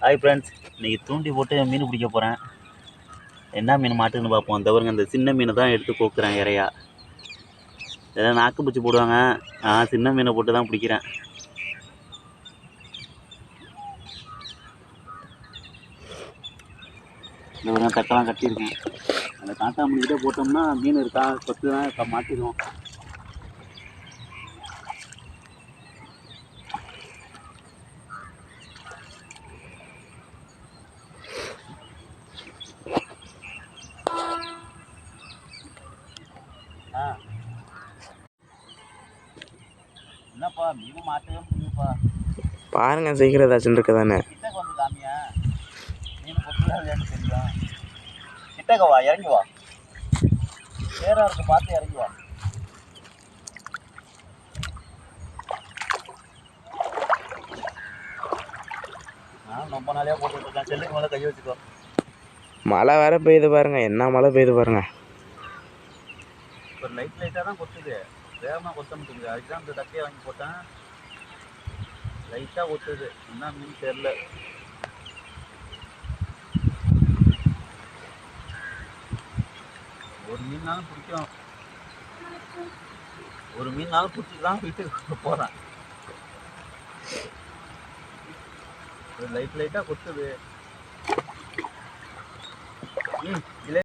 Hi friends, இன்றைக்கி தூண்டி போட்டு மீன் பிடிக்க போகிறேன். என்ன மீன் மாட்டுன்னு பார்ப்போம். தவிர அந்த சின்ன மீனை தான் எடுத்து கோக்குறேன் இறையா. எதாவது நாக்கு பிடிச்சி போடுவாங்க. நான் சின்ன மீனை போட்டு தான் பிடிக்கிறேன். இந்த ஒரு தட்டெல்லாம் கட்டியிருக்கேன். அந்த காட்டாமணிக்கிட்டே போட்டோம்னா மீன் இருக்கா கொத்து தான் இப்போ மாட்டிடுவோம். என்னப்பா மீன் மாட்டவே முடியுதுப்பா. பாருங்க சீக்கிரம் ஏதாச்சும் இருக்கு தானே. கிட்டக்க வந்து காமியா மீன் கொத்துதான் இல்லையான்னு தெரியும். கிட்டக்க வா, இறங்கி வா. சேரா இருக்கு, பார்த்து இறங்கி வா. நான் ரொம்ப நாளையாக போட்டுட்டு இருக்கேன். செல்லுக்கு மேலே கை வச்சுக்கோ. மழை வேற பெய்யுது பாருங்க, என்ன மழை பெய்யுது பாருங்க. இப்போ லைட்டாக தான் கொத்துது, வேகமாக கொத்த முடியுது. அதுக்கு தான் இந்த தட்டையை வாங்கி போட்டேன். லைட்டாக கொத்துது, என்ன மீன் தெரில. ஒரு மீன்னாலும் பிடிக்கும், ஒரு மீன்னாலும் பிடிச்சி தான் வீட்டுக்கு போகிறேன். லைட்டாக கொத்துது. இல்லை